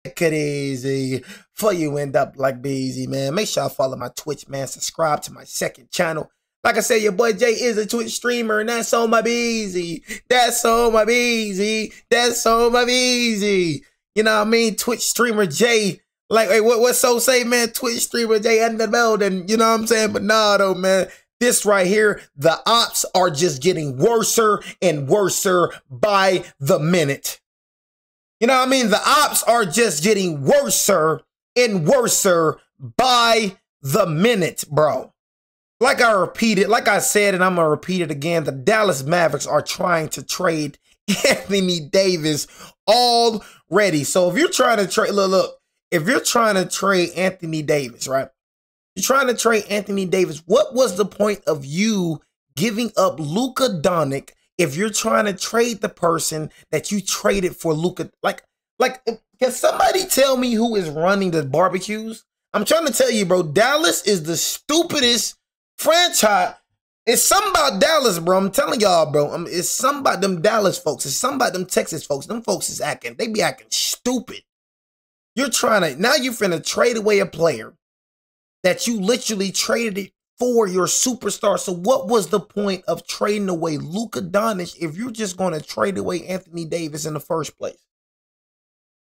Take it easy before you end up like Beezy, man. Make sure y'all follow my Twitch, man. Subscribe to my second channel. Like I said, your boy Jay is a Twitch streamer, and that's on my Beezy. That's on my Beezy. That's on my Beezy. You know what I mean? Twitch streamer Jay. Like, hey, what so say, man? Twitch streamer Jay in the building. You know what I'm saying? But nah, though, man. This right here, the ops are just getting worser and worser by the minute. You know what I mean? The ops are just getting worser and worser by the minute, bro. Like I repeated, like I said, and I'm going to repeat it again, the Dallas Mavericks are trying to trade Anthony Davis already. So if you're trying to trade, look, if you're trying to trade Anthony Davis, right? You're trying to trade Anthony Davis. What was the point of you giving up Luka Doncic if you're trying to trade the person that you traded for Luka? Like, can somebody tell me who is running the barbecues? I'm trying to tell you, bro, Dallas is the stupidest franchise. It's something about Dallas, bro. I'm telling y'all, bro. It's something about them Dallas folks. It's something about them Texas folks. Them folks is acting, they be acting stupid. You're trying to, now you're finna trade away a player that you literally traded it for your superstar. So what was the point of trading away Luka Doncic if you're just going to trade away Anthony Davis in the first place?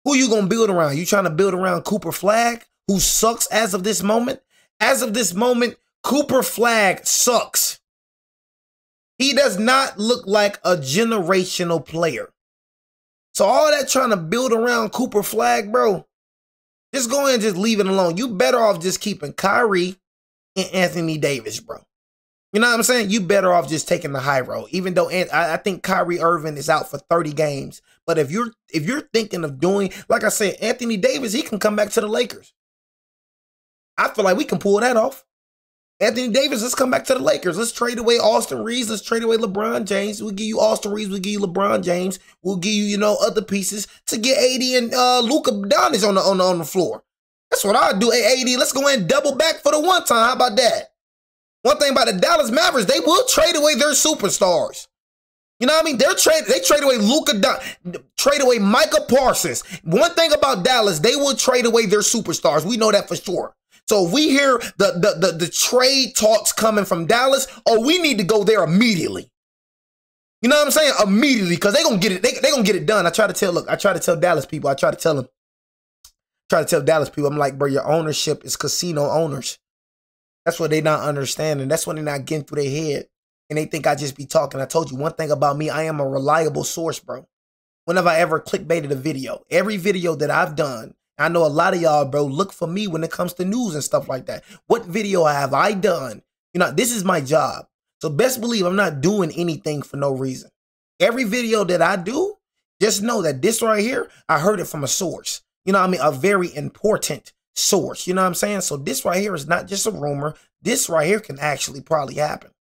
Who you going to build around? You trying to build around Cooper Flagg, who sucks as of this moment? As of this moment, Cooper Flagg sucks. He does not look like a generational player. So all that trying to build around Cooper Flagg, bro, just go ahead and just leave it alone. You better off just keeping Kyrie and Anthony Davis, bro. You know what I'm saying? You better off just taking the high road. Even though I think Kyrie Irving is out for 30 games. But if you're thinking of doing, like I said, Anthony Davis, he can come back to the Lakers. I feel like we can pull that off. Anthony Davis, let's come back to the Lakers. Let's trade away Austin Reeves. Let's trade away LeBron James. We'll give you Austin Reeves. We'll give you LeBron James. We'll give you, other pieces to get AD and Luka Doncic on the floor. That's what I'll do. Hey, AD, let's go ahead and double back for the one time. How about that? One thing about the Dallas Mavericks, they will trade away their superstars. You know what I mean? They trade away Luka Doncic, trade away Micah Parsons. One thing about Dallas, they will trade away their superstars. We know that for sure. So if we hear the trade talks coming from Dallas, oh, we need to go there immediately. You know what I'm saying? Immediately, because they're gonna get it. They're gonna get it done. I try to tell Dallas people. I try to tell Dallas people, I'm like, bro, your ownership is casino owners. That's what they not understanding. That's what they're not getting through their head. And they think I just be talking. I told you one thing about me. I am a reliable source, bro. Whenever I ever clickbaited a video, every video that I've done, I know a lot of y'all, bro, look for me when it comes to news and stuff like that. What video have I done? You know, this is my job. So best believe I'm not doing anything for no reason. Every video that I do, just know that this right here, I heard it from a source. You know what I mean? A very important source. You know what I'm saying? So this right here is not just a rumor. This right here can actually probably happen.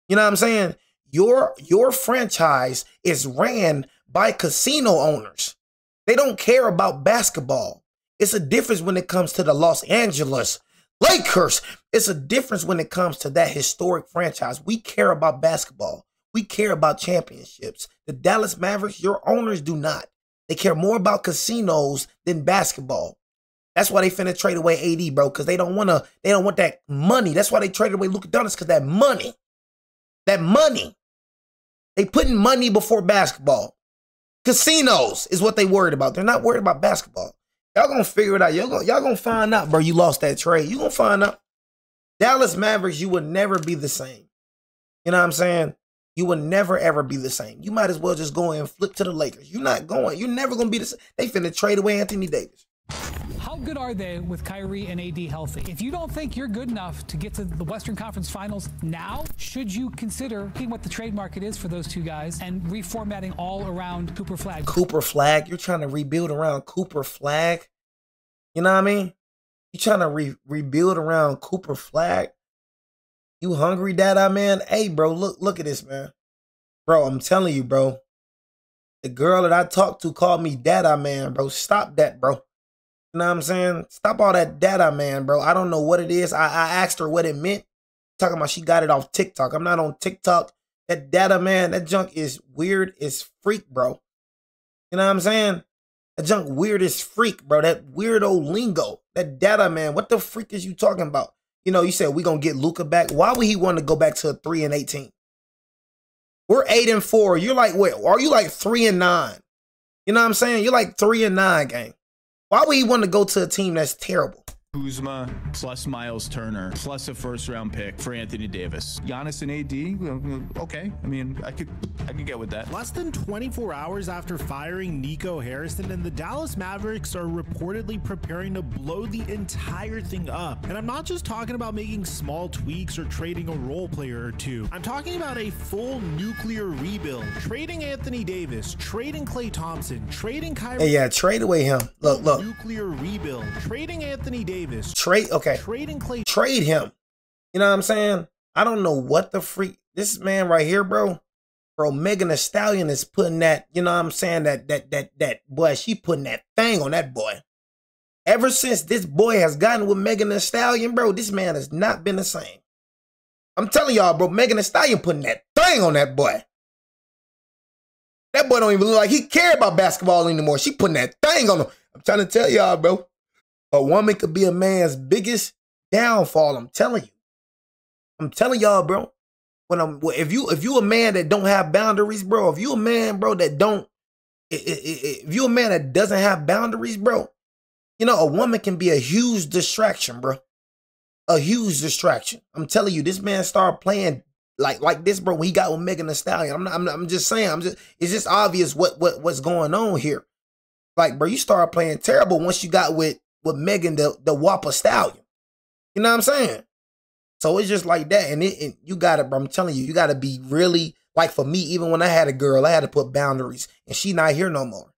You know what I'm saying? Your franchise is ran by casino owners. They don't care about basketball. It's a difference when it comes to the Los Angeles Lakers. It's a difference when it comes to that historic franchise. We care about basketball. We care about championships. The Dallas Mavericks, your owners do not. They care more about casinos than basketball. That's why they finna trade away AD, bro, because they don't want that money. That's why they traded away Luka Doncic, because that money. They putting money before basketball. Casinos is what they worried about. They're not worried about basketball. Y'all gonna figure it out. Y'all gonna find out, bro. You lost that trade. You gonna find out. Dallas Mavericks, you will never be the same. You know what I'm saying? You will never, ever be the same. You might as well just go and flip to the Lakers. You're not going. You're never gonna be the same. They finna trade away Anthony Davis. How good are they with Kyrie and AD healthy? If you don't think you're good enough to get to the Western Conference Finals now, should you consider seeing what the trade market is for those two guys and reformatting all around Cooper Flagg? Cooper Flagg? You're trying to rebuild around Cooper Flagg? You know what I mean? You trying to rebuild around Cooper Flagg? You hungry, Dada, man? Hey, bro, look at this, man. Bro, I'm telling you, bro. The girl that I talked to called me Dada, man, bro. Stop that, bro. You know what I'm saying? Stop all that data, man, bro. I don't know what it is. I asked her what it meant. Talking about she got it off TikTok. I'm not on TikTok. That data, man, that junk is weird as freak, bro. You know what I'm saying? That junk weird as freak, bro. That weirdo lingo. That data, man. What the freak is you talking about? You know, you said we gonna get Luka back. Why would he want to go back to a 3-18? We're 8-4. You're like, wait, are you like 3-9? You know what I'm saying? You're like 3-9, gang. Why would he want to go to a team that's terrible? Kuzma plus Miles Turner plus a first-round pick for Anthony Davis. Giannis and AD, okay. I mean, I could get with that. Less than 24 hours after firing Nico Harrison, and the Dallas Mavericks are reportedly preparing to blow the entire thing up. And I'm not just talking about making small tweaks or trading a role player or two. I'm talking about a full nuclear rebuild. Trading Anthony Davis, trading Klay Thompson, trading Kyrie. Hey, yeah, trade away him. Look. Nuclear rebuild. Trading Anthony Davis. Trade, okay. Trading Klay. Trade him. You know what I'm saying? I don't know what the freak. This man right here, bro. Bro, Megan Thee Stallion is putting that, you know what I'm saying? That boy, she putting that thing on that boy. Ever since this boy has gotten with Megan Thee Stallion, bro, this man has not been the same. I'm telling y'all, bro, Megan Thee Stallion putting that thing on that boy. That boy don't even look like he care about basketball anymore. She putting that thing on him. I'm trying to tell y'all, bro. A woman could be a man's biggest downfall. I'm telling you. I'm telling y'all, bro. If you a man that don't have boundaries, bro. If you a man, bro, that don't. If you a man that doesn't have boundaries, bro. You know, a woman can be a huge distraction, bro. A huge distraction. I'm telling you, this man started playing like this, bro. When he got with Megan Thee Stallion, I'm just saying. It's just obvious what's going on here. Like, bro, you started playing terrible once you got with Megan the Whopper Stallion. You know what I'm saying? So it's just like that. And you gotta, bro, I'm telling you, you gotta be really, like for me, even when I had a girl, I had to put boundaries. And she not here no more.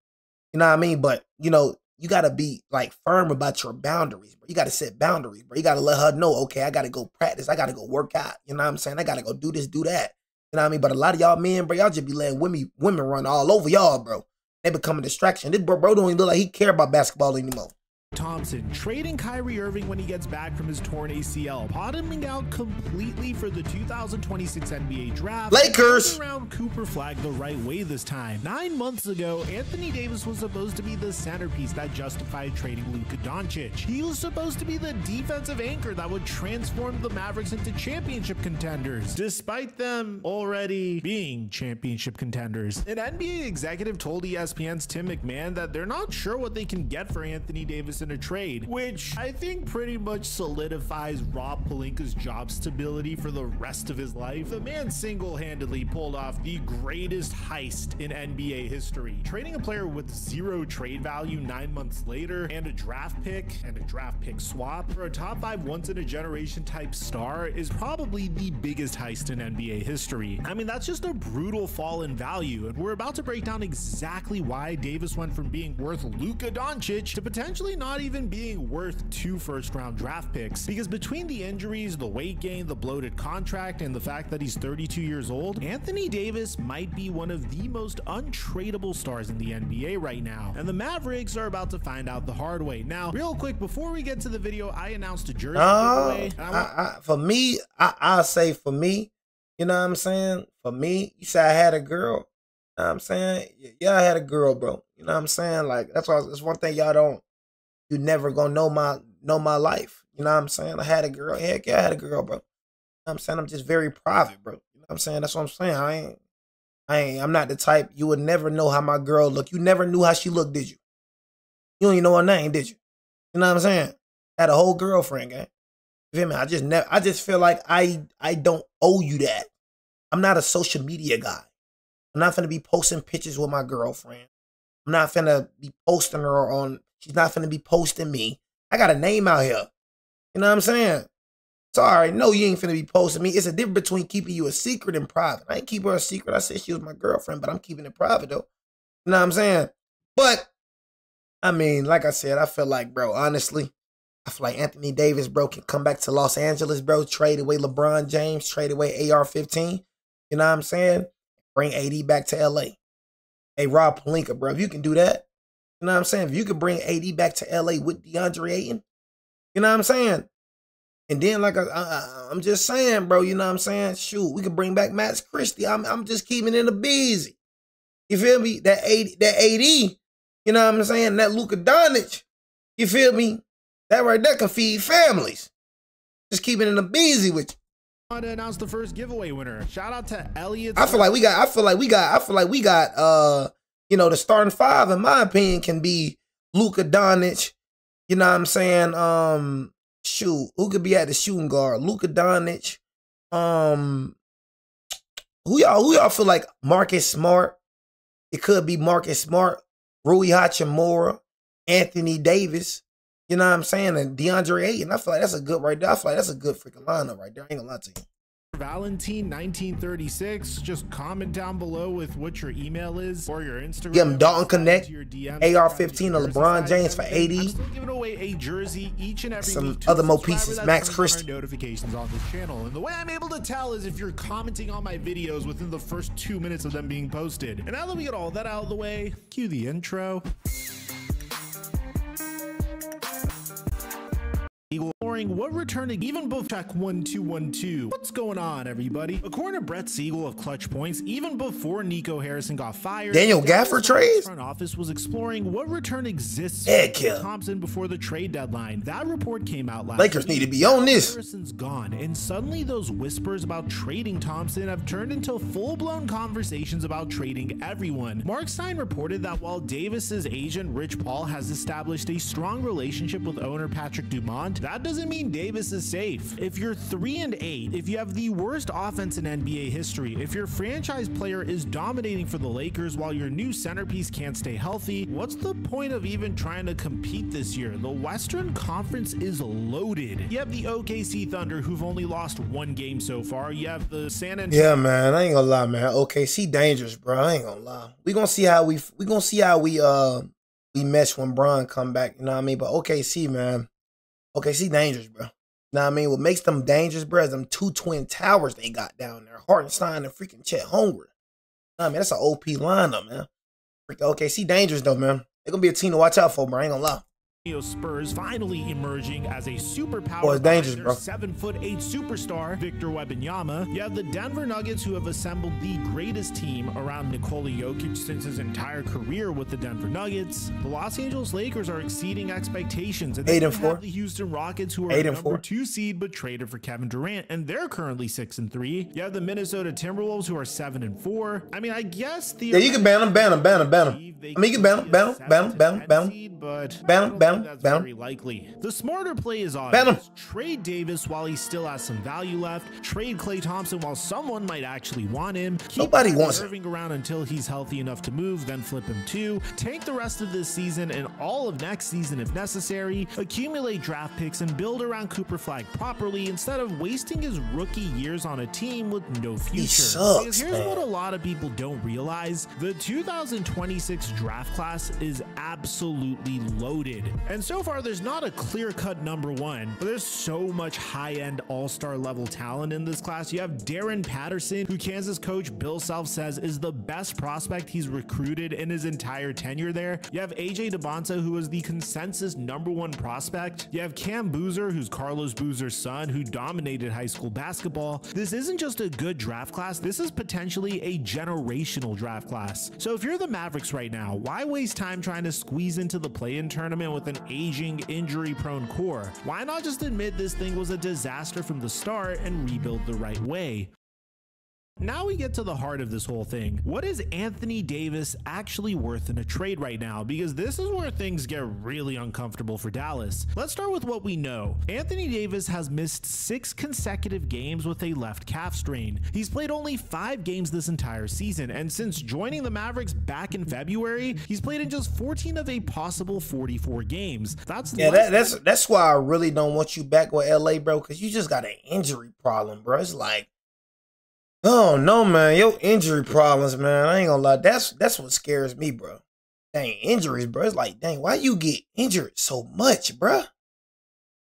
You know what I mean? But, you know, you gotta be like firm about your boundaries, bro. You gotta set boundaries, bro. You gotta let her know, okay, I gotta go practice. I gotta go work out. You know what I'm saying? I gotta go do this, do that. You know what I mean? But a lot of y'all men, bro, y'all just be letting women run all over y'all, bro. They become a distraction. This bro don't even look like he care about basketball anymore. Thompson, trading Kyrie Irving when he gets back from his torn ACL, bottoming out completely for the 2026 NBA draft. Lakers! Around Cooper Flag the right way this time. 9 months ago, Anthony Davis was supposed to be the centerpiece that justified trading Luka Doncic. He was supposed to be the defensive anchor that would transform the Mavericks into championship contenders, despite them already being championship contenders. An NBA executive told ESPN's Tim McMahon that they're not sure what they can get for Anthony Davis in a trade, which I think pretty much solidifies Rob Pelinka's job stability for the rest of his life. The man single-handedly pulled off the greatest heist in NBA history. Trading a player with zero trade value 9 months later and a draft pick swap for a top 5 once-in-a-generation type star is probably the biggest heist in NBA history. I mean, that's just a brutal fall in value, and we're about to break down exactly why Davis went from being worth Luka Doncic to potentially not even being worth 2 first-round draft picks. Because between the injuries, the weight gain, the bloated contract, and the fact that he's 32 years old, Anthony Davis might be one of the most untradeable stars in the NBA right now. And the Mavericks are about to find out the hard way. Now, real quick, before we get to the video, I announced a jersey giveaway. For me, I'll say for me, you know what I'm saying? For me, you said I had a girl. You know what I'm saying? Yeah, I had a girl, bro. You know what I'm saying? Like, that's one thing y'all don't. You never gonna know my life. You know what I'm saying? I had a girl. Heck yeah, I had a girl, bro. You know what I'm saying? I'm just very private, bro. You know what I'm saying? That's what I'm saying. I'm not the type, you would never know how my girl look. You never knew how she looked, did you? You don't even know her name, did you? You know what I'm saying? I had a whole girlfriend, gang. You feel me? I just feel like I don't owe you that. I'm not a social media guy. I'm not finna be posting pictures with my girlfriend. I'm not finna be posting her on. She's not finna be posting me. I got a name out here. You know what I'm saying? Sorry, no, you ain't finna be posting me. It's a difference between keeping you a secret and private. I ain't keep her a secret. I said she was my girlfriend, but I'm keeping it private, though. You know what I'm saying? But, I mean, like I said, I feel like, bro, honestly, I feel like Anthony Davis, bro, can come back to Los Angeles, bro, trade away LeBron James, trade away AR-15. You know what I'm saying? Bring AD back to LA. Hey, Rob Pelinka, bro, if you can do that, you know what I'm saying? If you could bring AD back to LA with DeAndre Ayton, you know what I'm saying? And then, like, I'm just saying, bro, you know what I'm saying? Shoot, we could bring back Max Christie. I'm just keeping it a busy. You feel me? That AD, You know what I'm saying? That Luka Doncic, you feel me? That right there can feed families. Just keeping it a busy with you. To announce the first giveaway winner. Shout out to Elliot. I feel like we got you know, the starting five, in my opinion, can be Luka Doncic. You know what I'm saying? Shoot, who could be at the shooting guard? Luka Doncic. Who y'all feel like? Marcus Smart. It could be Marcus Smart, Rui Hachimura, Anthony Davis. You know what I'm saying? And DeAndre Ayton. I feel like that's a good right there. I feel like that's a good freaking lineup right there. I ain't gonna lie to you. Valentine 1936. Just comment down below with what your email is or your Instagram. Give him Dalton Connect, AR-15 of LeBron James for 80. I'm still giving away a jersey each and every some week. Other more pieces, Max Christie. Notifications on this channel, and the way I'm able to tell is if you're commenting on my videos within the first 2 minutes of them being posted. And now that we get all that out of the way, cue the intro. What returning even before check 1212. What's going on, everybody? According to Brett Siegel of Clutch Points, even before Nico Harrison got fired, Daniel Gafford trades, front office was exploring what return exists for Thompson before the trade deadline. That report came out last Lakers week. need to be on this. Harrison's gone, and suddenly those whispers about trading Thompson have turned into full-blown conversations about trading everyone. Mark Stein reported that while Davis's agent Rich Paul has established a strong relationship with owner Patrick Dumont, that doesn't mean Davis is safe. If you're 3-8, if you have the worst offense in NBA history, if your franchise player is dominating for the Lakers while your new centerpiece can't stay healthy, what's the point of even trying to compete this year? The Western Conference is loaded. You have the OKC Thunder, who've only lost 1 game so far. You have the San Antonio. Yeah, man, I ain't gonna lie, man. OKC dangerous, bro. I ain't gonna lie. We gonna see how we mesh when Bron come back. You know what I mean? But OKC, man. OKC dangerous, bro. You know what I mean? What makes them dangerous, bro, is them 2 twin towers they got down there. Hartenstein and freaking Chet Holmgren. You know what I mean? That's an OP lineup, man. Freaking OKC dangerous, though, man. They're going to be a team to watch out for, bro. I ain't gonna lie. Spurs finally emerging as a superpower. Boy, it's dangerous, bro. 7'8" superstar Victor Wembanyama. You have the Denver Nuggets, who have assembled the greatest team around Nikola Jokic since his entire career with the Denver Nuggets. The Los Angeles Lakers are exceeding expectations, and 8-4. The Houston Rockets, who are a number 2 seed but traded for Kevin Durant, and they're currently 6-3. You have the Minnesota Timberwolves, who are 7-4. I mean, I guess the you can ban them. I mean, you can ban them. That's very likely. The smarter play is obvious. Trade Davis while he still has some value left. Trade Klay Thompson while someone might actually want him. Nobody wants him. Around until he's healthy enough to move, then flip him too. Tank the rest of this season and all of next season if necessary. Accumulate draft picks and build around Cooper Flag properly instead of wasting his rookie years on a team with no future. He sucks, because here's what a lot of people don't realize. The 2026 draft class is absolutely loaded. And so far, there's not a clear-cut number 1, but there's so much high-end all-star level talent in this class. You have Darren Patterson, who Kansas coach Bill Self says is the best prospect he's recruited in his entire tenure there. You have AJ DeBonta, who is the consensus number 1 prospect. You have Cam Boozer, who's Carlos Boozer's son, who dominated high school basketball. This isn't just a good draft class. This is potentially a generational draft class. So if you're the Mavericks right now, why waste time trying to squeeze into the play-in tournament with an aging, injury-prone core? Why not just admit this thing was a disaster from the start and rebuild the right way? Now we get to the heart of this whole thing. What is Anthony Davis actually worth in a trade right now? Because this is where things get really uncomfortable for Dallas. Let's start with what we know. Anthony Davis has missed 6 consecutive games with a left calf strain. He's played only 5 games this entire season, and since joining the Mavericks back in February, he's played in just 14 of a possible 44 games. That's why I really don't want you back with LA, bro, because you just got an injury problem, bro. It's like, oh no, man, your injury problems, man. I ain't gonna lie. That's what scares me, bro. Dang, injuries, bro. It's like, dang, why you get injured so much, bro?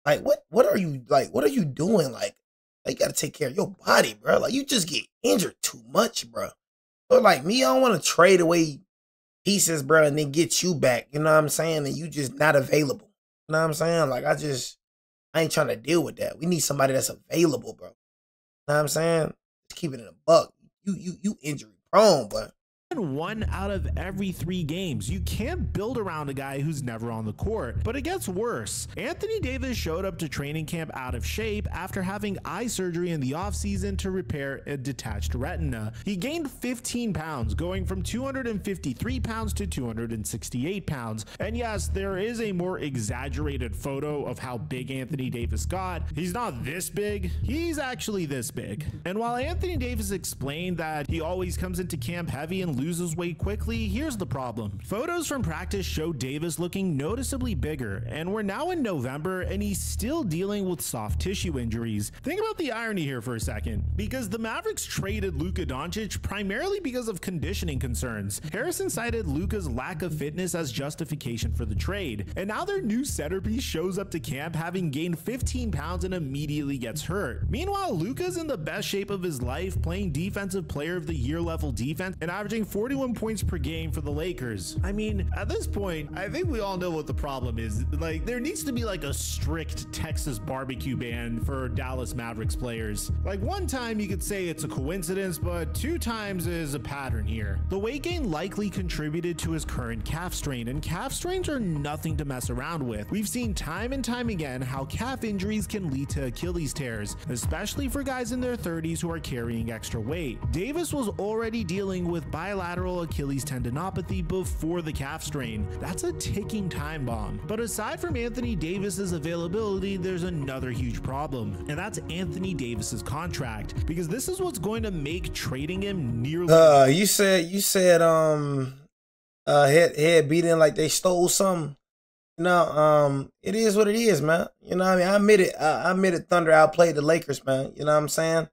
Like, what are you doing? Like, you gotta take care of your body, bro. Like, you just get injured too much, bro. So like me, I don't want to trade away pieces, bro, and then get you back. You know what I'm saying? And you just not available. You know what I'm saying? Like, I ain't trying to deal with that. We need somebody that's available, bro. You know what I'm saying? Keep it in a buck. You injury prone, but 1 out of every 3 games. You can't build around a guy who's never on the court. But it gets worse. Anthony Davis showed up to training camp out of shape after having eye surgery in the offseason to repair a detached retina. He gained 15 pounds, going from 253 pounds to 268 pounds. And yes, there is a more exaggerated photo of how big Anthony Davis got. He's not this big, he's actually this big. And while Anthony Davis explained that he always comes into camp heavy and loses weight quickly, here's the problem. Photos from practice show Davis looking noticeably bigger, and we're now in November and he's still dealing with soft tissue injuries. Think about the irony here for a second, because the Mavericks traded Luka Doncic primarily because of conditioning concerns. Harrison cited Luka's lack of fitness as justification for the trade, and now their new centerpiece shows up to camp having gained 15 pounds and immediately gets hurt. Meanwhile, Luka's in the best shape of his life, playing defensive player of the year level defense and averaging 41 points per game for the Lakers. I mean, at this point, I think we all know what the problem is. Like, there needs to be like a strict Texas barbecue ban for Dallas Mavericks players. Like, one time you could say it's a coincidence, but 2 times is a pattern here. The weight gain likely contributed to his current calf strain, and calf strains are nothing to mess around with. We've seen time and time again how calf injuries can lead to Achilles tears, especially for guys in their 30s who are carrying extra weight. Davis was already dealing with bilateral Achilles tendinopathy before the calf strain. That's a ticking time bomb. But aside from Anthony Davis's availability, there's another huge problem, and that's Anthony Davis's contract, because this is what's going to make trading him nearly you said head beating like they stole something. You know, it is what it is, man. You know what I mean? I admit Thunder outplayed the Lakers, man. You know what I'm saying?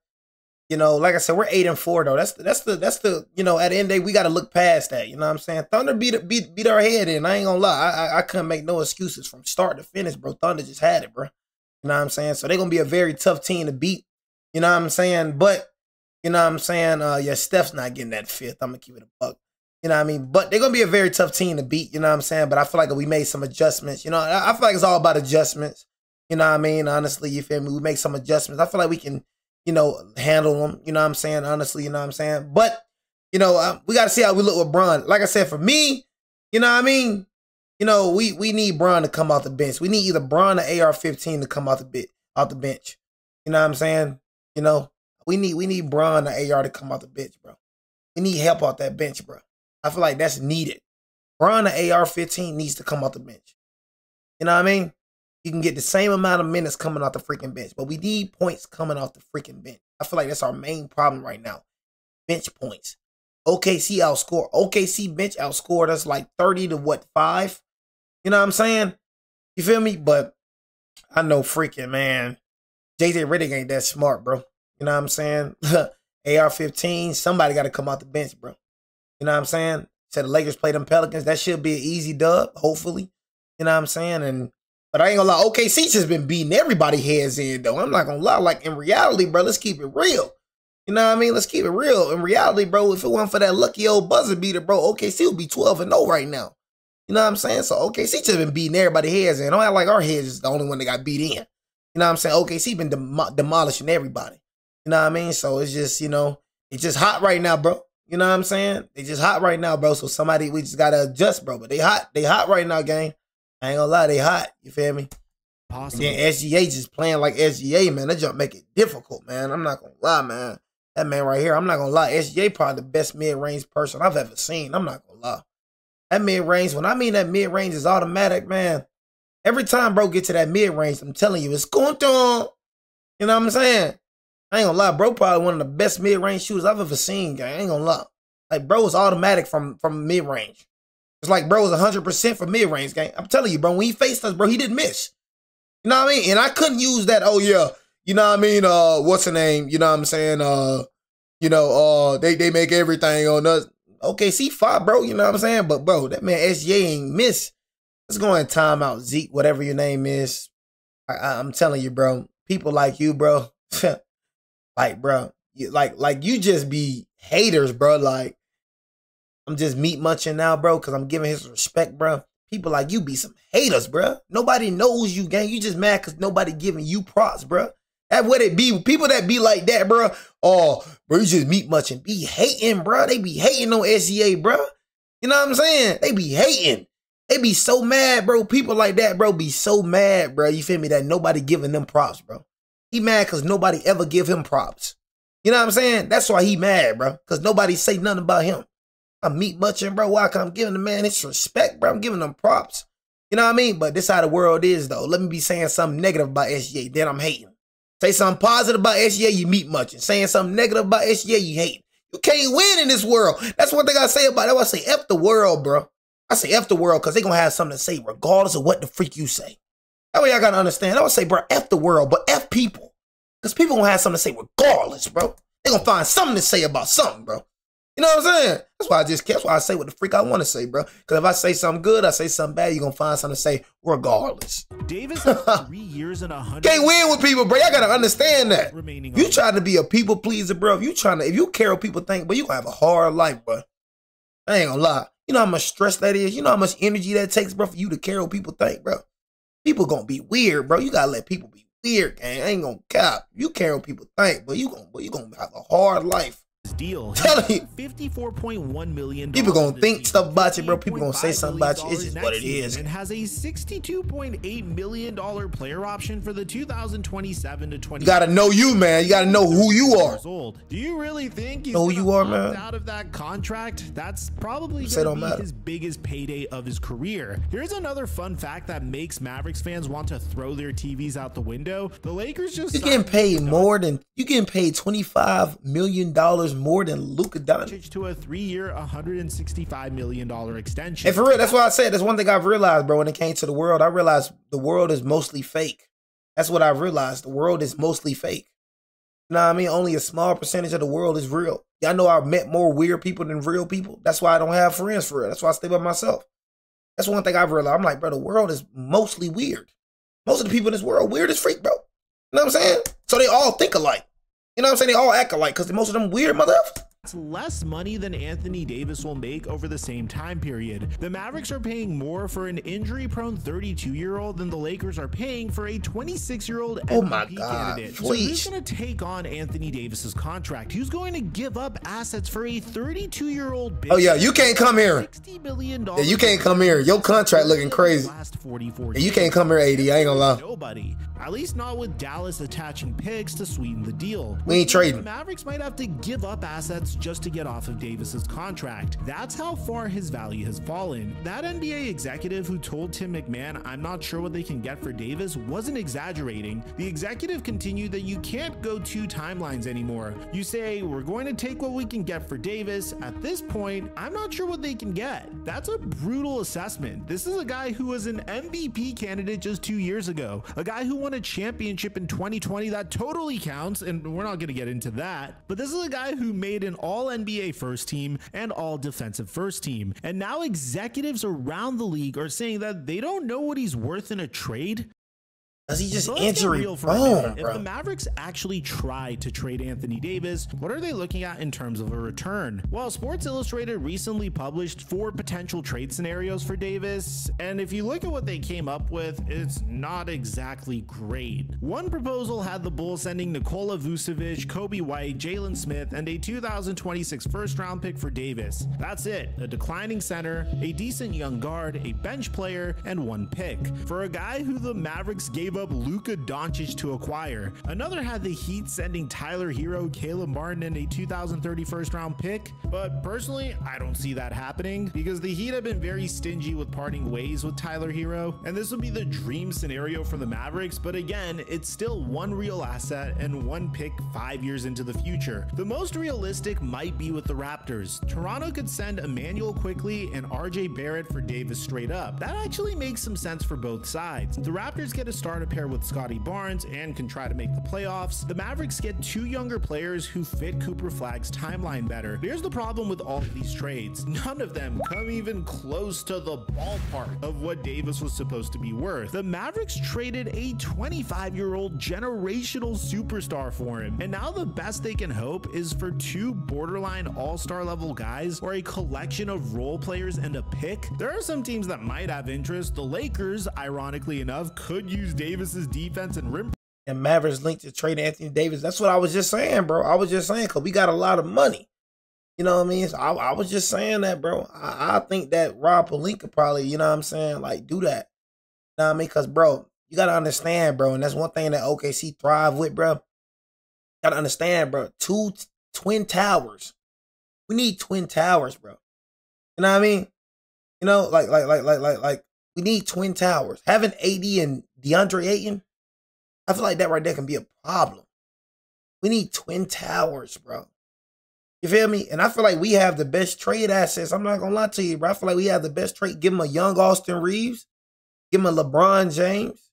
You know, like I said, we're 8-4 though. That's the you know, at the end of the day, we got to look past that. You know what I'm saying? Thunder beat our head in. I ain't gonna lie. I couldn't make no excuses from start to finish, bro. Thunder just had it, bro. You know what I'm saying? So they're gonna be a very tough team to beat. You know what I'm saying? But you know what I'm saying? Yeah, Steph's not getting that 5th. I'm gonna keep it a buck. You know what I mean? But they're gonna be a very tough team to beat. You know what I'm saying? But I feel like we made some adjustments. You know, I feel like it's all about adjustments. You know what I mean? Honestly, you feel me? We make some adjustments. I feel like we can, you know, handle them, you know what I'm saying? Honestly, you know what I'm saying? But, you know, we got to see how we look with Bron. Like I said, for me, you know what I mean? You know, we need Bron to come off the bench. We need either Bron or AR-15 to come off the bench. You know what I'm saying? You know, we need Bron or AR to come off the bench, bro. We need help off that bench, bro. I feel like that's needed. Bron or AR-15 needs to come off the bench. You know what I mean? You can get the same amount of minutes coming off the freaking bench, but we need points coming off the freaking bench. I feel like that's our main problem right now. Bench points. OKC bench outscored us like 30 to 5? You know what I'm saying? You feel me? But I know freaking, man, JJ Redick ain't that smart, bro. You know what I'm saying? AR-15, somebody got to come off the bench, bro. You know what I'm saying? Said the Lakers play them Pelicans. That should be an easy dub, hopefully. You know what I'm saying? But I ain't gonna lie, OKC just been beating everybody heads in, though. I'm not gonna lie. Like, in reality, bro, let's keep it real. You know what I mean? Let's keep it real. In reality, bro, if it wasn't for that lucky old buzzer beater, bro, OKC would be 12-0 right now. You know what I'm saying? So OKC just been beating everybody heads in. Don't act like our heads is the only one that got beat in. You know what I'm saying? OKC been demolishing everybody. You know what I mean? So it's just, you know, it's just hot right now, bro. You know what I'm saying? They just hot right now, bro. So we just gotta adjust, bro. But they hot right now, gang. I ain't gonna lie, they hot. You feel me? Possible. And then SGA just playing like SGA, man. That jump make it difficult, man. I'm not gonna lie, man. That man right here, I'm not gonna lie. SGA probably the best mid-range person I've ever seen. I'm not gonna lie. That mid-range, when I mean that mid-range is automatic, man. Every time bro get to that mid-range, I'm telling you, it's going on. You know what I'm saying? I ain't gonna lie, bro probably one of the best mid-range shooters I've ever seen, gang. I ain't gonna lie. Like, bro is automatic from mid-range. It's like bro was 100% for mid-range, gang. I'm telling you, bro, when he faced us, bro, he didn't miss. You know what I mean? And I couldn't use that, oh yeah, you know what I mean, what's the name? You know what I'm saying? They make everything on us. Okay, C5, bro, you know what I'm saying? But bro, that man SGA ain't miss. Let's go in timeout, Zeke, whatever your name is. I'm telling you, bro, people like you, bro, like, bro, you just be haters, bro. Like, I'm just meat munching now, bro, because I'm giving his respect, bro. People like you be some haters, bro. Nobody knows you, gang. You just mad because nobody giving you props, bro. That's what it be. People that be like that, bro. Oh, bro, you just meat much and be hating, bro. They be hating on SGA, bro. You know what I'm saying? They be hating. They be so mad, bro. People like that, bro, be so mad, bro. You feel me? That nobody giving them props, bro. He mad because nobody ever give him props. You know what I'm saying? That's why he mad, bro. Because nobody say nothing about him. I'm meat muching, bro. Why? Because I'm giving the man his respect, bro. I'm giving them props. You know what I mean? But this how the world is, though. Let me be saying something negative about SGA, then I'm hating. Say something positive about SGA, you meat muching. Saying something negative about SGA, you hate. You can't win in this world. That's one thing I say about it. I say F the world, bro. I say F the world because they going to have something to say regardless of what the freak you say. That way I got to understand. I would say, bro, F the world, but F people. Because people going to have something to say regardless, bro. They going to find something to say about something, bro. You know what I'm saying? That's why I say what the freak I want to say, bro. Because if I say something good, I say something bad, you're going to find something to say regardless. Davis has 3 years and 100. Can't win with people, bro. Y'all got to understand that. You trying to be a people pleaser, bro. If you care what people think, but you going to have a hard life, bro. I ain't going to lie. You know how much stress that is? You know how much energy that takes, bro, for you to care what people think, bro? People going to be weird, bro. You got to let people be weird, gang. I ain't going to cap. You care what people think, but you going to have a hard life. Deal. Telling you, $54.1 million. People gonna think stuff about you, bro. People gonna say something about you. It's just what it is. And has a $62.8 million player option for the 2027 to 20. You gotta know you, man. You gotta know who you are. Do you really think he's know who you are, man? Out of that contract? That's probably gonna be his biggest payday of his career. Here's another fun fact that makes Mavericks fans want to throw their TVs out the window. The Lakers just getting paid $25 million more than Luka Doncic to a 3-year, $165 million extension. And for real, that's why I said that's one thing I've realized, bro. When it came to the world, I realized the world is mostly fake. That's what I've realized. The world is mostly fake. You know what I mean? Only a small percentage of the world is real. Y'all know I've met more weird people than real people. That's why I don't have friends for real. That's why I stay by myself. That's one thing I've realized. I'm like, bro, the world is mostly weird. Most of the people in this world weird as freak, bro. You know what I'm saying? So they all think alike. You know what I'm saying? They all act alike because most of them weird motherfuckers. It's less money than Anthony Davis will make over the same time period. The Mavericks are paying more for an injury-prone 32-year-old than the Lakers are paying for a 26-year-old MVP candidate. So who's going to take on Anthony Davis's contract? Who's going to give up assets for a 32-year-old? Oh yeah, you can't come here. $60 million. Yeah, you can't come here. Your contract looking crazy. Yeah, you can't come here, AD. I ain't gonna lie. Nobody. At least not with Dallas attaching picks to sweeten the deal. We ain't trading. The Mavericks might have to give up assets just to get off of Davis's contract. That's how far his value has fallen. That NBA executive who told Tim McMahon, "I'm not sure what they can get for Davis," wasn't exaggerating. The executive continued that you can't go 2 timelines anymore. You say, we're going to take what we can get for Davis. At this point, I'm not sure what they can get. That's a brutal assessment. This is a guy who was an MVP candidate just 2 years ago. A guy who won a championship in 2020 that totally counts, and we're not going to get into that. But this is a guy who made an all-NBA first team and all-defensive first team. And now executives around the league are saying that they don't know what he's worth in a trade. Because he just So injury prone, bro. bro. If the Mavericks actually try to trade Anthony Davis, what are they looking at in terms of a return? Well, Sports Illustrated recently published 4 potential trade scenarios for Davis, and if you look at what they came up with, it's not exactly great. One proposal had the Bulls sending Nikola Vucevic, Kobe White, Jalen Smith, and a 2026 first-round pick for Davis. That's it. A declining center, a decent young guard, a bench player, and 1 pick. For a guy who the Mavericks gave up Luka Doncic to acquire. Another had the Heat sending Tyler Hero, Caleb Martin, and a 2030 first-round pick. But personally, I don't see that happening because the Heat have been very stingy with parting ways with Tyler Hero, and this would be the dream scenario for the Mavericks. But again, it's still 1 real asset and 1 pick 5 years into the future. The most realistic might be with the Raptors. Toronto could send Emmanuel Quickley and RJ Barrett for Davis straight up. That actually makes some sense for both sides. The Raptors get a start to pair with Scotty Barnes and can try to make the playoffs. The Mavericks get 2 younger players who fit Cooper Flagg's timeline better. Here's the problem with all of these trades. None of them come even close to the ballpark of what Davis was supposed to be worth. The Mavericks traded a 25-year-old generational superstar for him, and now the best they can hope is for 2 borderline all-star level guys or a collection of role players and a pick. There are some teams that might have interest. The Lakers, ironically enough, could use Davis's defense and rim and Mavericks linked to trade Anthony Davis. That's what I was just saying, bro. I was just saying because we got a lot of money. You know what I mean? So I was just saying that, bro. I think that Rob Pelinka probably, you know what I'm saying, like do that. You know what I mean? Because, bro, you got to understand, bro, and that's one thing that OKC thrive with, bro. Got to understand, bro. Two twin towers. We need twin towers, bro. You know what I mean? You know, like we need twin towers. Having AD and DeAndre Ayton, I feel like that right there can be a problem. We need twin towers, bro. You feel me? And I feel like we have the best trade assets. I'm not gonna lie to you, bro. I feel like we have the best trade. Give him a young Austin Reeves. Give him a LeBron James.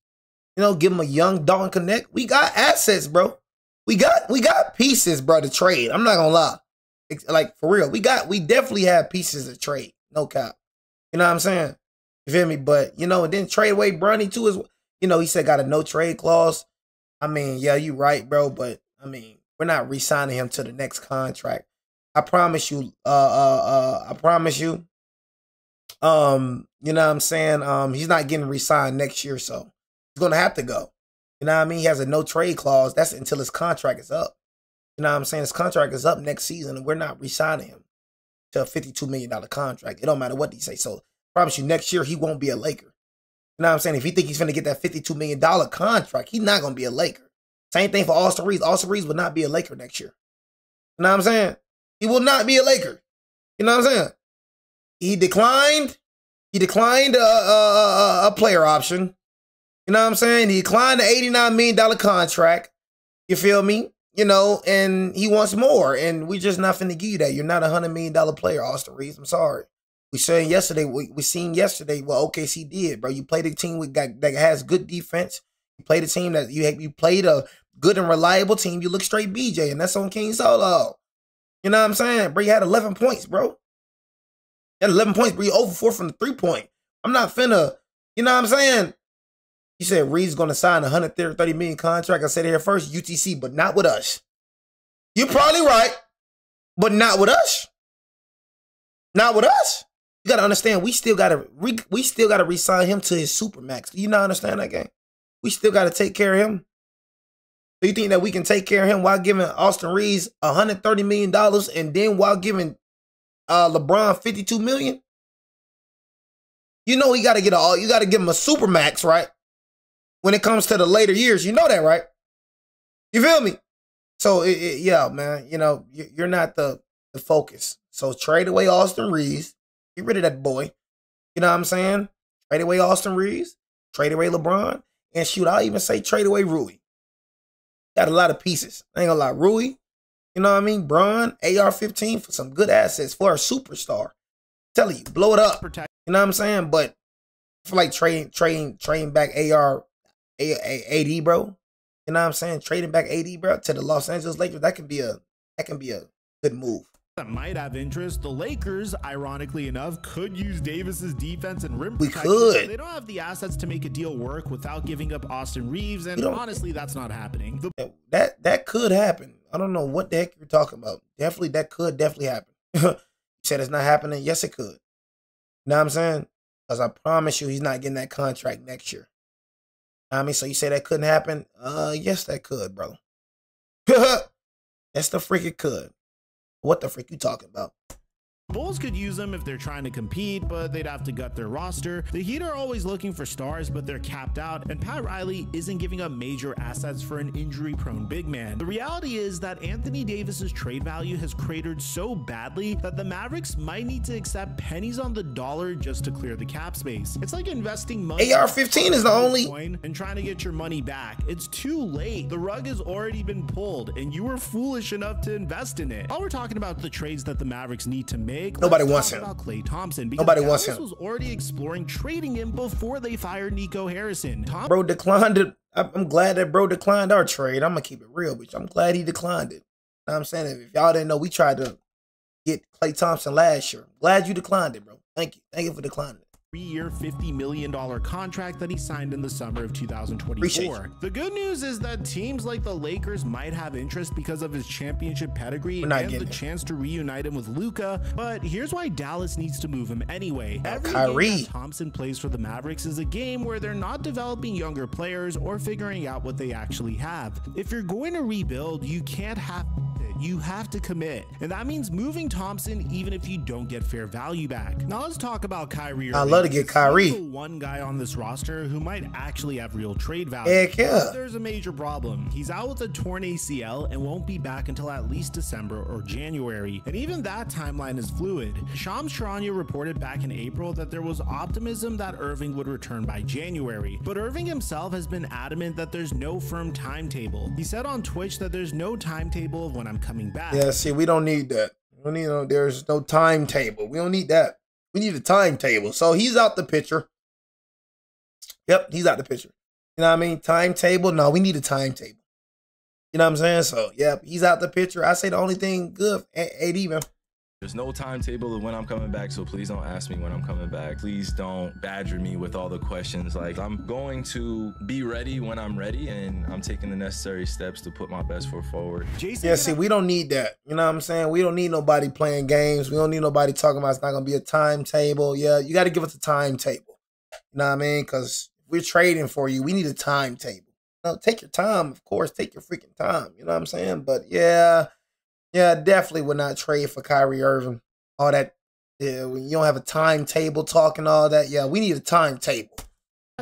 You know, give him a young Dalton Connect. We got assets, bro. We got pieces, bro, to trade. I'm not gonna lie. Like, for real. We definitely have pieces to trade. No cap. You know what I'm saying? You feel me? But, you know, and then trade away Bronny too is, you know, he said got a no trade clause. I mean, yeah, you right, bro. But I mean, we're not re-signing him to the next contract. I promise you, you know what I'm saying? He's not getting re-signed next year, so he's gonna have to go. You know what I mean? He has a no trade clause. That's until his contract is up. You know what I'm saying? His contract is up next season, and we're not re-signing him to a $52 million contract. It don't matter what he say. So I promise you, next year he won't be a Laker. You know what I'm saying? If you think he's gonna get that $52 million contract, he's not gonna be a Laker. Same thing for Austin Reeves. Austin Reeves will not be a Laker next year. You know what I'm saying? He will not be a Laker. You know what I'm saying? He declined a player option. You know what I'm saying? He declined the $89 million contract. You feel me? You know, and he wants more. And we just not finna give you that. You're not a $100 million player, Austin Reeves. I'm sorry. We seen yesterday what OKC did, bro. You played a team that has good defense. You played a team that you played a good and reliable team. You look straight BJ, and that's on King Solo. You know what I'm saying? Bro, you had 11 points, bro. You had 11 points, bro. You over 4 from the 3-point. I'm not finna, you know what I'm saying? You said Reed's going to sign a $130 million contract. I said it here first, UTC, but not with us. You're probably right, but not with us. Not with us. You got to understand, we still got to re-sign him to his Supermax. Do you not understand that game? We still got to take care of him. Do you think that we can take care of him while giving Austin Reeves $130 million and then while giving LeBron $52 million? You know you got to give him a Supermax, right? When it comes to the later years, you know that, right? You feel me? So, yeah, man, you know, you're not the focus. So trade away Austin Reeves. Get rid of that boy. You know what I'm saying? Trade away Austin Reeves. Trade away LeBron. And shoot, I'll even say trade away Rui. Got a lot of pieces. I ain't gonna lie. Rui, you know what I mean? Bron, AR-15 for some good assets for a superstar. Tell you, blow it up. You know what I'm saying? But I feel like trading back AD, bro. You know what I'm saying? Trading back AD, bro, to the Los Angeles Lakers, that can be a good move. That might have interest. The Lakers, ironically enough, could use Davis's defense and rim protection. We could. They don't have the assets to make a deal work without giving up Austin Reeves, and honestly, that's not happening. That could happen. I don't know what the heck you're talking about. That could happen. You said it's not happening. Yes, it could. You know what I'm saying? Because I promise you, he's not getting that contract next year. I mean, so you say that couldn't happen? Yes, that could, bro. Yes, the freak it could. What the freak you talking about? Bulls could use them if they're trying to compete, but they'd have to gut their roster. The Heat are always looking for stars, but they're capped out, and Pat Riley isn't giving up major assets for an injury-prone big man. The reality is that Anthony Davis's trade value has cratered so badly that the Mavericks might need to accept pennies on the dollar just to clear the cap space. It's like investing money. AR-15 is the only coin and trying to get your money back. It's too late. The rug has already been pulled, and you were foolish enough to invest in it. While we're talking about the trades that the Mavericks need to make, nobody wants him. About Klay Thompson, because nobody wants him. Was already exploring trading him before they fired Nico Harrison. Bro declined it. I'm glad that bro declined our trade. I'm gonna keep it real, bitch. I'm glad he declined it. You know what I'm saying? If y'all didn't know, we tried to get Klay Thompson last year. I'm glad you declined it, bro. Thank you. Thank you for declining it. 3-year, $50 million contract that he signed in the summer of 2024. The good news is that teams like the Lakers might have interest because of his championship pedigree and the chance to reunite him with Luka, but here's why Dallas needs to move him anyway. Every game that Thompson plays for the Mavericks is a game where they're not developing younger players or figuring out what they actually have. If you're going to rebuild, you can't have it. You have to commit, and that means moving Thompson even if you don't get fair value back. Now let's talk about Kyrie. I love to get Kyrie. One guy on this roster who might actually have real trade value. Heck yeah. But there's a major problem. He's out with a torn ACL and won't be back until at least December or January, and even that timeline is fluid. Shams Charania reported back in April that there was optimism that Irving would return by January, but Irving himself has been adamant that there's no firm timetable. He said on Twitch that there's no timetable of when I'm coming back. Yeah, see, we don't need that. We don't need there's no timetable. We don't need that. We need a timetable. So he's out the picture. Yep, he's out the picture. You know what I mean? Timetable? No, we need a timetable. You know what I'm saying? So, yep, he's out the picture. I say the only thing good, AD, man. There's no timetable of when I'm coming back, so please don't ask me when I'm coming back. Please don't badger me with all the questions. Like, I'm going to be ready when I'm ready, and I'm taking the necessary steps to put my best foot forward. Yeah, see, we don't need that. You know what I'm saying? We don't need nobody playing games. We don't need nobody talking about it's not going to be a timetable. Yeah, you got to give us a timetable. You know what I mean? Because we're trading for you. We need a timetable. You know, take your time, of course. Take your freaking time. You know what I'm saying? But, yeah, definitely would not trade for Kyrie Irving. All that, yeah, when you don't have a timetable talking all that, yeah, we need a timetable.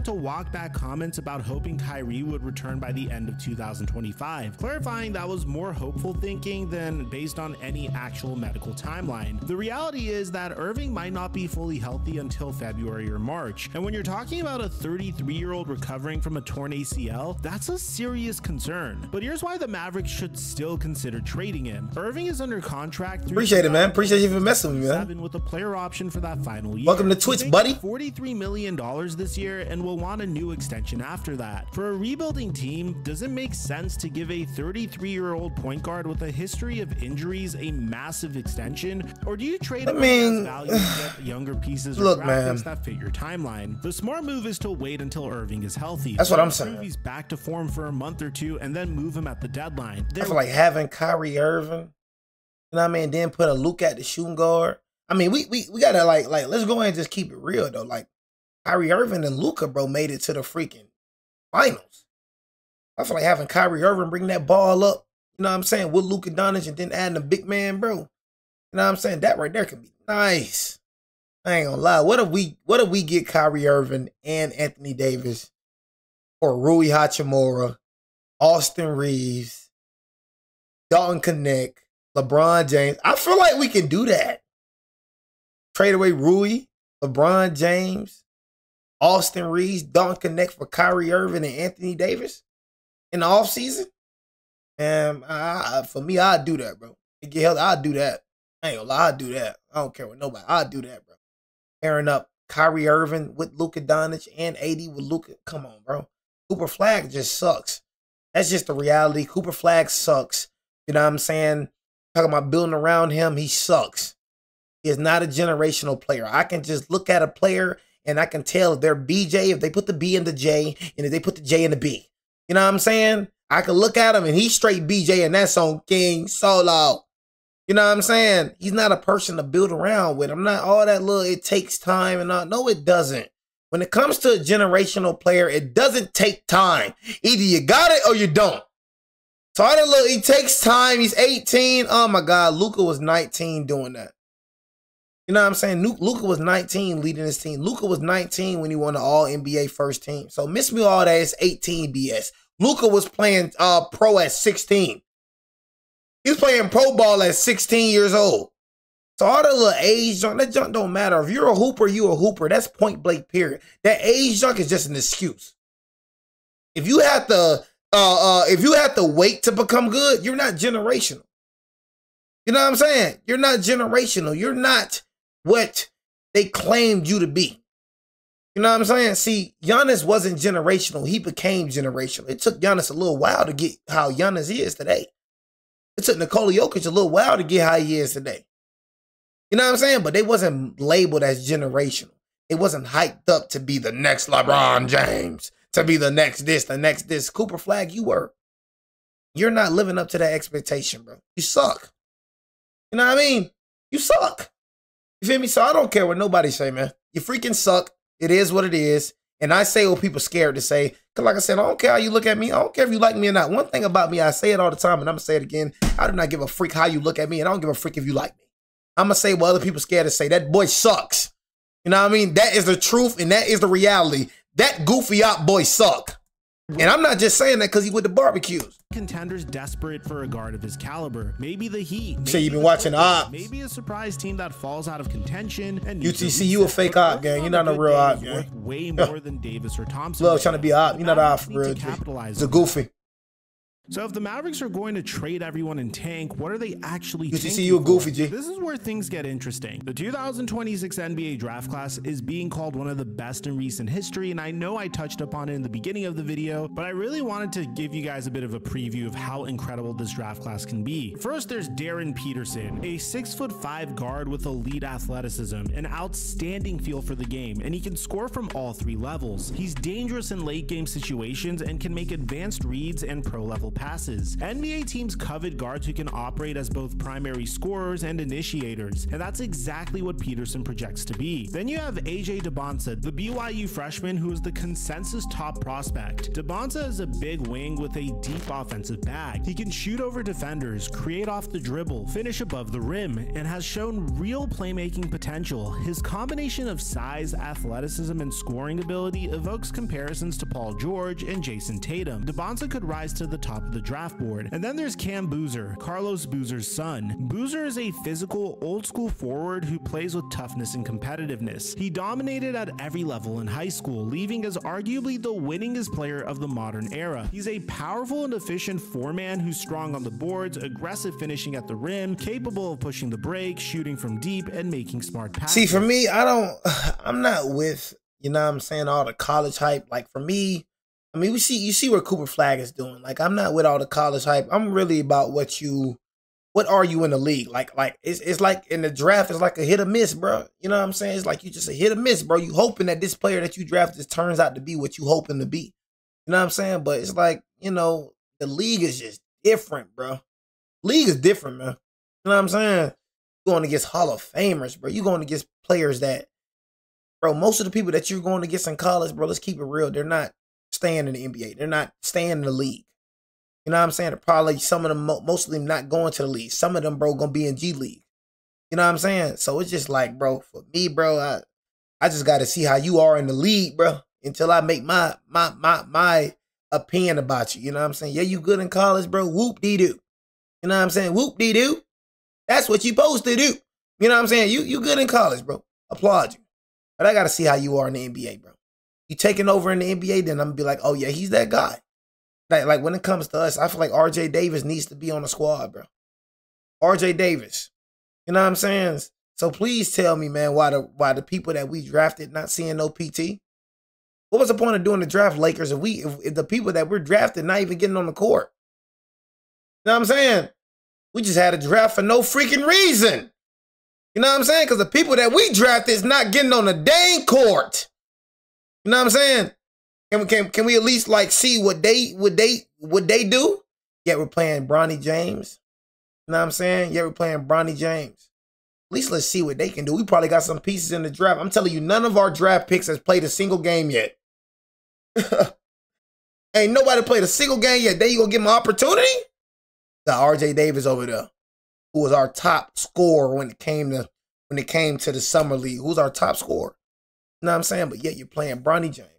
To walk back comments about hoping Kyrie would return by the end of 2025, clarifying that was more hopeful thinking than based on any actual medical timeline. The reality is that Irving might not be fully healthy until February or March, and when you're talking about a 33-year-old recovering from a torn ACL, that's a serious concern. But here's why the Mavericks should still consider trading him. Irving is under contract through Appreciate it, man. Appreciate you for messing with me, man. With a player option for that final year. Welcome to Twitch, buddy. $43 million this year and will want a new extension after that. For a rebuilding team, does it make sense to give a 33-year-old point guard with a history of injuries a massive extension, or do you trade value to get younger pieces or draft picks that fit your timeline? The smart move is to wait until Irving is healthy. That's what I'm saying. He's back to form for a month or two and then move him at the deadline. I feel like having Kyrie Irving, you know what I mean, then put a Luke at the shooting guard. I mean, we gotta like let's go ahead and just keep it real though. Like, Kyrie Irving and Luka, bro, made it to the freaking finals. I feel like having Kyrie Irving bring that ball up, you know what I'm saying, with Luka Doncic and then adding a big man, bro. You know what I'm saying? That right there could be nice. I ain't gonna lie. What if we get Kyrie Irving and Anthony Davis or Rui Hachimura, Austin Reeves, Dalton Connect, LeBron James? I feel like we can do that. Trade away Rui, LeBron James, Austin Reeves, Dalton Connect for Kyrie Irving and Anthony Davis in the offseason. And for me, I'd do that, bro. To get healthy, I'd do that. I ain't gonna lie, I'd do that. I don't care what nobody. I'd do that, bro. Pairing up Kyrie Irving with Luka Doncic and AD with Luka. Come on, bro. Cooper Flag just sucks. That's just the reality. Cooper Flag sucks. You know what I'm saying? Talking about building around him, he sucks. He is not a generational player. I can just look at a player and I can tell if they're BJ, if they put the B in the J, and if they put the J in the B. You know what I'm saying? I can look at him and he's straight BJ, and that's on King Solo. You know what I'm saying? He's not a person to build around with. I'm not all that little, it takes time and all. No, it doesn't. When it comes to a generational player, it doesn't take time. Either you got it or you don't. So all that little, it takes time. He's 18. Oh my God, Luka was 19 doing that. You know what I'm saying? Luka was 19 leading his team. Luka was 19 when he won the All-NBA first team. So miss me all that. It's 18 BS. Luka was playing pro at 16. He was playing pro ball at 16 years old. So all that little age junk, that junk don't matter. If you're a hooper, you're a hooper. That's point blank, period. That age junk is just an excuse. If you have to wait to become good, you're not generational. You know what I'm saying? You're not generational. You're not what they claimed you to be. You know what I'm saying? See, Giannis wasn't generational. He became generational. It took Giannis a little while to get how Giannis is today. It took Nikola Jokic a little while to get how he is today. You know what I'm saying? But they wasn't labeled as generational. It wasn't hyped up to be the next LeBron James, to be the next this, the next this. Cooper Flag, you were. You're not living up to that expectation, bro. You suck. You know what I mean? You suck. You feel me? So I don't care what nobody say, man. You freaking suck. It is what it is. And I say what people scared to say. Because like I said, I don't care how you look at me. I don't care if you like me or not. One thing about me, I say it all the time, and I'm going to say it again. I do not give a freak how you look at me, and I don't give a freak if you like me. I'm going to say what other people scared to say. That boy sucks. You know what I mean? That is the truth, and that is the reality. That goofy op boy suck. And I'm not just saying that because he with the barbecues. Contenders desperate for a guard of his caliber. Maybe the Heat. So you've been watching ops. Maybe a surprise team that falls out of contention. And UTC, you a fake op, gang. You're not a real op, gang. Way more than Davis or Thompson. Love trying to be op. You're not an op for real. It's a goofy. So if the Mavericks are going to trade everyone and tank, what are they actually thinking? You a goofy, G. This is where things get interesting. The 2026 NBA draft class is being called one of the best in recent history, and I know I touched upon it in the beginning of the video, but I really wanted to give you guys a bit of a preview of how incredible this draft class can be. First, there's Darren Peterson, a 6'5" guard with elite athleticism, an outstanding feel for the game, and he can score from all three levels. He's dangerous in late game situations and can make advanced reads and pro level passes. NBA teams covet guards who can operate as both primary scorers and initiators, and that's exactly what Peterson projects to be. Then you have AJ Debonsa, the BYU freshman who is the consensus top prospect. Debonsa is a big wing with a deep offensive bag. He can shoot over defenders, create off the dribble, finish above the rim, and has shown real playmaking potential. His combination of size, athleticism, and scoring ability evokes comparisons to Paul George and Jason Tatum. Debonsa could rise to the top of the draft board. And then there's Cam Boozer, Carlos Boozer's son. Boozer is a physical, old-school forward who plays with toughness and competitiveness. He dominated at every level in high school, leaving as arguably the winningest player of the modern era. He's a powerful and efficient four-man who's strong on the boards, aggressive finishing at the rim, capable of pushing the break, shooting from deep, and making smart passes. See, for me, I'm not with, you know what I'm saying, all the college hype. Like, for me, I mean, you see what Cooper Flag is doing. Like, I'm not with all the college hype. I'm really about what are you in the league? Like it's like in the draft, it's like a hit or miss, bro. You know what I'm saying? It's like you just a hit or miss, bro. You hoping that this player that you drafted turns out to be what you hoping to be. You know what I'm saying? But it's like, you know, the league is just different, bro. League is different, man. You know what I'm saying? You're going against Hall of Famers, bro. You're going against players that, bro, most of the people that you're going against in college, bro, let's keep it real. They're not staying in the NBA. They're not staying in the league. You know what I'm saying? They're probably some of them, most of them not going to the league. Some of them, bro, gonna be in G League. You know what I'm saying? So it's just like, bro, for me, bro, I just got to see how you are in the league, bro, until I make my opinion about you. You know what I'm saying? Yeah, you good in college, bro. Whoop-dee-doo. You know what I'm saying? Whoop-dee-doo. That's what you supposed to do. You know what I'm saying? You good in college, bro. Applaud you. But I got to see how you are in the NBA, bro. You taking over in the NBA, then I'm going to be like, oh, yeah, he's that guy. Like when it comes to us, I feel like RJ Davis needs to be on the squad, bro. RJ Davis. You know what I'm saying? So please tell me, man, why the people that we drafted not seeing no PT? What was the point of doing the draft, Lakers, if the people that we're drafted not even getting on the court? You know what I'm saying? We just had a draft for no freaking reason. You know what I'm saying? Because the people that we drafted is not getting on the dang court. You know what I'm saying? Can we at least like see what they do? Yeah, we're playing Bronny James. You know what I'm saying? Yeah, we're playing Bronny James. At least let's see what they can do. We probably got some pieces in the draft. I'm telling you, none of our draft picks has played a single game yet. Ain't nobody played a single game yet. Then you gonna give them an opportunity? Got RJ Davis over there, who was our top scorer when it came to the summer league. Who's our top scorer? You know what I'm saying? But yet you're playing Bronny James.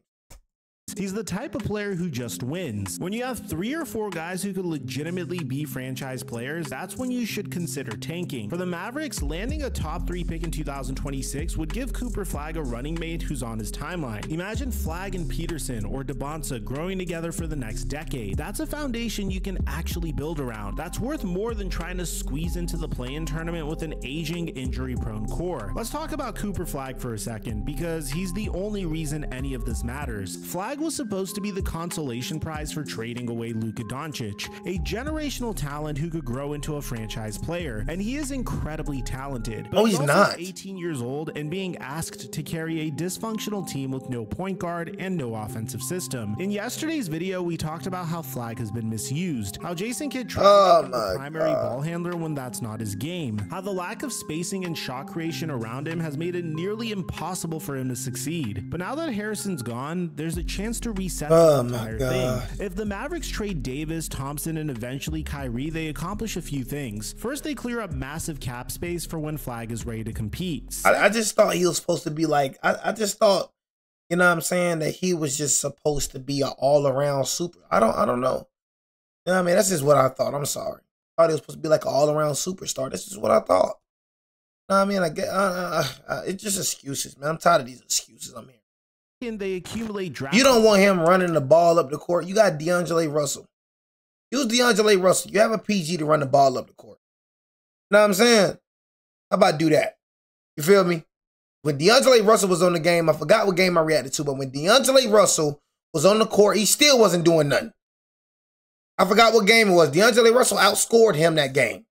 He's the type of player who just wins. When you have 3 or 4 guys who could legitimately be franchise players, that's when you should consider tanking. For the Mavericks, landing a top 3 pick in 2026 would give Cooper Flag a running mate who's on his timeline. Imagine Flag and Peterson or Debonsa growing together for the next decade. That's a foundation you can actually build around. That's worth more than trying to squeeze into the play-in tournament with an aging, injury-prone core. Let's talk about Cooper Flag for a second, because he's the only reason any of this matters. Flag flag was supposed to be the consolation prize for trading away Luka Doncic, a generational talent who could grow into a franchise player, and he is incredibly talented. But he's also not. 18 years old and being asked to carry a dysfunctional team with no point guard and no offensive system. In yesterday's video, we talked about how flag has been misused, how Jason Kidd tried to be the primary ball handler when that's not his game, how the lack of spacing and shot creation around him has made it nearly impossible for him to succeed. But now that Harrison's gone, there's a chance to reset the entire thing. If the Mavericks trade Davis, Thompson, and eventually Kyrie, they accomplish a few things. First, they clear up massive cap space for when flag is ready to compete. I just thought he was supposed to be like, I just thought, you know what I'm saying, that he was just supposed to be an all-around super. I don't know. You know what I mean? That's just what I thought. I'm sorry. I thought he was supposed to be like an all-around superstar. That's just what I thought. You know what I mean? I get, it's just excuses, man. I'm tired of these excuses. I'm here. And they accumulate draft. You don't want him running the ball up the court. You got D'Angelo Russell. Use D'Angelo Russell. You have a PG to run the ball up the court. You know what I'm saying? How about do that? You feel me? When D'Angelo Russell was on the game, I forgot what game I reacted to, but when D'Angelo Russell was on the court, he still wasn't doing nothing. I forgot what game it was. D'Angelo Russell outscored him that game.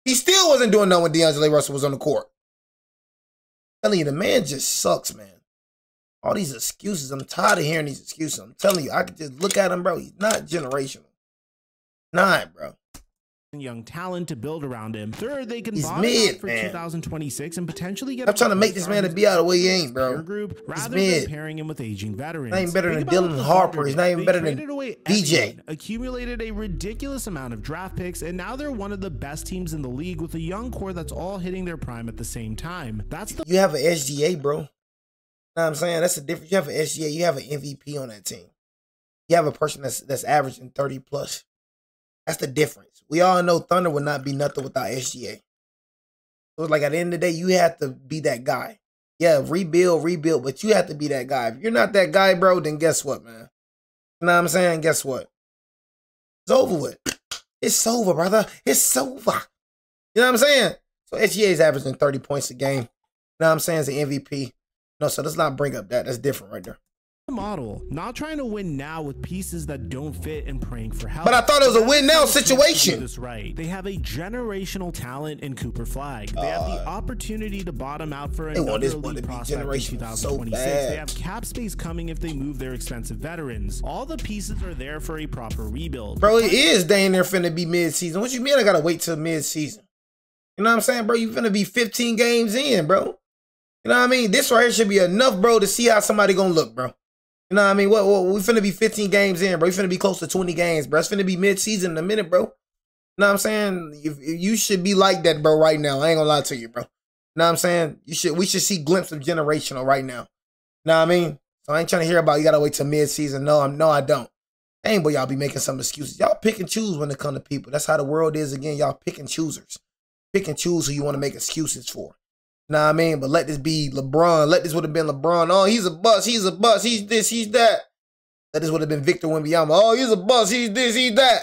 He still wasn't doing nothing when D'Angelo Russell was on the court. I'm telling you, the man just sucks, man. All these excuses, I'm tired of hearing these excuses. I'm telling you, I could just look at him, bro. He's not generational. Not, bro. Young talent to build around him. Third, they can bottom mid, out for man. 2026 and potentially get. I'm trying to make this man to be out of the way he ain't, bro. Group, rather mid. than pairing him with aging veterans. He's not even better than Dylan Harper. He's not even better than DJ. Accumulated a ridiculous amount of draft picks, and now they're one of the best teams in the league with a young core that's all hitting their prime at the same time. That's the. You have an SGA, bro. You know what I'm saying? That's the difference. You have an SGA. You have an MVP on that team. You have a person that's averaging 30 plus. That's the difference. We all know Thunder would not be nothing without SGA. So it's like at the end of the day, you have to be that guy. Yeah, rebuild, but you have to be that guy. If you're not that guy, bro, then guess what, man? You know what I'm saying? Guess what? It's over with. It's over, brother. It's over. You know what I'm saying? So SGA is averaging 30 points a game. You know what I'm saying? As an MVP. No, so let's not bring up that. That's different right there. Model, not trying to win now with pieces that don't fit and praying for help. But I thought it was a win now situation. That's right. They have a generational talent in Cooper Flag. They have the opportunity to bottom out for another elite prospect in 2026. They have cap space coming if they move their expensive veterans. All the pieces are there for a proper rebuild. Bro, it is dang near finna be mid-season. What you mean I gotta wait till mid-season? You know what I'm saying, bro? You finna be 15 games in, bro. You know what I mean? This right here should be enough, bro, to see how somebody gonna look, bro. You know what I mean? What we finna be 15 games in, bro. We finna be close to 20 games, bro. It's finna be mid-season in a minute, bro. You know what I'm saying? You should be like that, bro, right now. I ain't gonna lie to you, bro. You know what I'm saying? We should see glimpses of generational right now. You know what I mean? So I ain't trying to hear about you gotta wait till mid-season. No, I don't. Ain't boy, y'all be making some excuses. Y'all pick and choose when it come to people. That's how the world is again. Y'all pick and choosers. Pick and choose who you want to make excuses for. You know what I mean? But let this be LeBron. Let this would have been LeBron. Oh, he's a bust. He's a bust. He's this. He's that. Let this would have been Victor Wembanyama. Oh, he's a bust. He's this. He's that.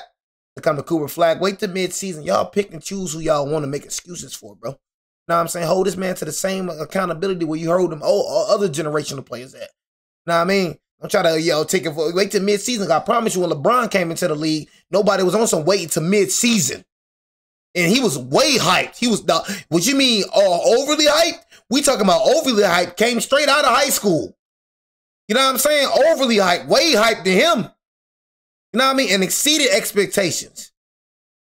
To come to Cooper Flag. Wait till mid-season. Y'all pick and choose who y'all want to make excuses for, bro. You know what I'm saying? Hold this man to the same accountability where you hold them other generational players at. You know what I mean? Don't try to, take it for, wait till mid-season. I promise you when LeBron came into the league, nobody was on some waiting to mid-season. And he was way hyped. He was, what you mean overly hyped? We talking about overly hyped. Came straight out of high school. You know what I'm saying? Overly hyped. Way hyped to him. You know what I mean? And exceeded expectations.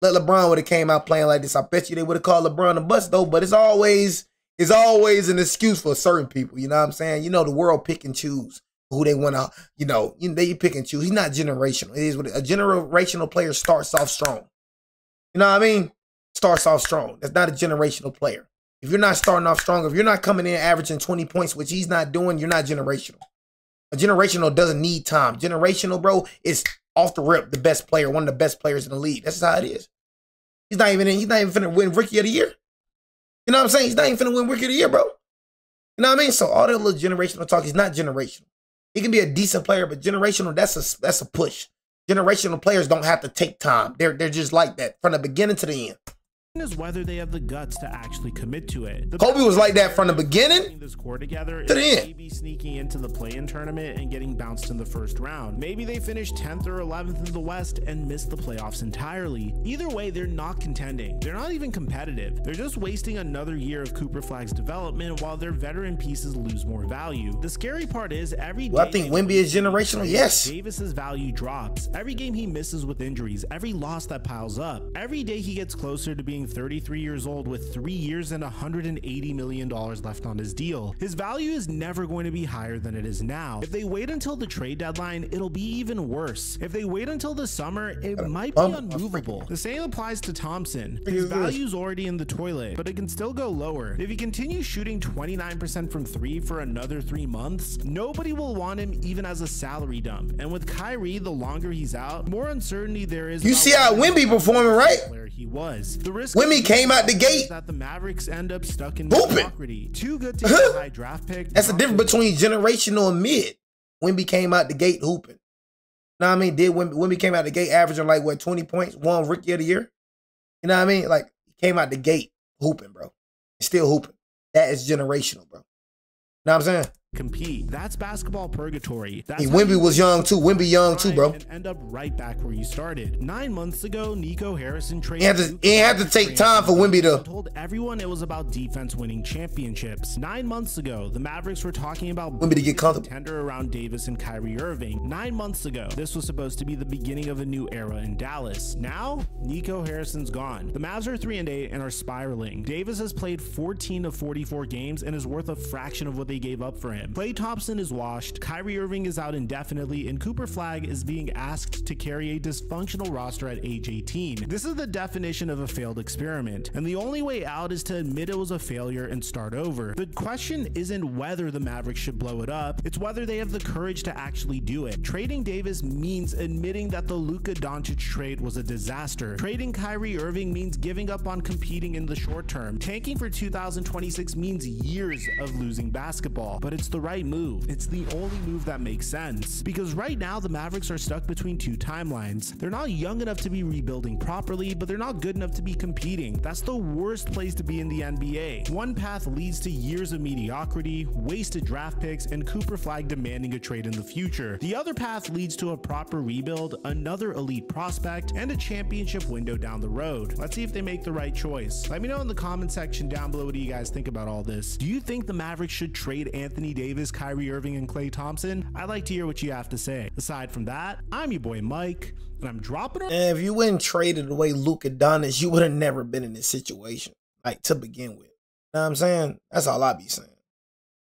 Let LeBron would have came out playing like this. I bet you they would have called LeBron a bust though. But it's always an excuse for certain people. You know what I'm saying? You know, the world pick and choose who they want to, they pick and choose. He's not generational. It is what a generational player starts off strong. You know what I mean? Starts off strong. That's not a generational player. If you're not starting off strong, if you're not coming in averaging 20 points, which he's not doing, you're not generational. A generational doesn't need time. Generational, bro, is off the rip the best player, one of the best players in the league. That's how it is. He's not even finna win Rookie of the Year. You know what I'm saying? He's not even finna win Rookie of the Year, bro. You know what I mean? So all that little generational talk is not generational. He can be a decent player, but generational, that's a push. Generational players don't have to take time. They're just like that from the beginning to the end. is whether they have the guts to actually commit to it. Kobe was like that from the beginning this core together to the end. Maybe sneaking into the play-in tournament and getting bounced in the first round. Maybe they finish 10th or 11th in the West and miss the playoffs entirely. Either way, they're not contending. They're not even competitive. They're just wasting another year of Cooper Flag's development while their veteran pieces lose more value. The scary part is every day I think Wemby is generational. Yes. Davis's value drops. Every game he misses with injuries, every loss that piles up. Every day he gets closer to being 33 years old with 3 years and $180 million left on his deal. His value is never going to be higher than it is now. If they wait until the trade deadline, it'll be even worse. If they wait until the summer, it might be unmovable. The same applies to Thompson. His value's already in the toilet, but it can still go lower. If he continues shooting 29% from 3 for another 3 months, nobody will want him even as a salary dump. And with Kyrie, the longer he's out, more uncertainty there is. You see how Wemby performing, right? Where he was. The risk Wemby came out the gate that the Mavericks end up stuck in hooping. mediocrity. Too good to get a high draft pick. That's the difference between generational and mid. Wemby came out the gate hooping. Know what I mean? Wemby came out the gate averaging like what, 20 points, won Rookie of the Year. You know what I mean? Like he came out the gate hooping, bro. Still hooping. That is generational, bro. Know what I'm saying? Compete. That's basketball purgatory. That's Wemby was young too. Wemby young too, bro. And end up right back where you started. 9 months ago, Nico Harrison traded. He had to take time for Wemby to. Told everyone it was about defense winning championships. 9 months ago, the Mavericks were talking about Wemby to get comfortable. Tender around Davis and Kyrie Irving. 9 months ago, this was supposed to be the beginning of a new era in Dallas. Now, Nico Harrison's gone. The Mavs are 3-8 and are spiraling. Davis has played 14 of 44 games and is worth a fraction of what they gave up for him. Klay Thompson is washed, Kyrie Irving is out indefinitely, and Cooper Flagg is being asked to carry a dysfunctional roster at age 18. This is the definition of a failed experiment, and the only way out is to admit it was a failure and start over. The question isn't whether the Mavericks should blow it up, it's whether they have the courage to actually do it. Trading Davis means admitting that the Luka Doncic trade was a disaster. Trading Kyrie Irving means giving up on competing in the short term. Tanking for 2026 means years of losing basketball, but it's the right move. It's the only move that makes sense, because right now the Mavericks are stuck between two timelines. They're not young enough to be rebuilding properly, but they're not good enough to be competing. That's the worst place to be in the NBA. One path leads to years of mediocrity, wasted draft picks, and Cooper Flagg demanding a trade in the future. The other path leads to a proper rebuild, another elite prospect, and a championship window down the road. Let's see if they make the right choice. Let me know in the comment section down below what do you guys think about all this. Do you think the Mavericks should trade Anthony Davis, Kyrie Irving, and Klay Thompson? I'd like to hear what you have to say. Aside from that, I'm your boy Mike, and I'm dropping it. And if you wouldn't traded away Luka Doncic, you would have never been in this situation, like to begin with. You know what I'm saying? That's all I be saying.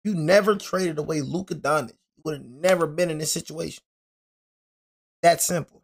You never traded away Luka Doncic, you would have never been in this situation. That simple.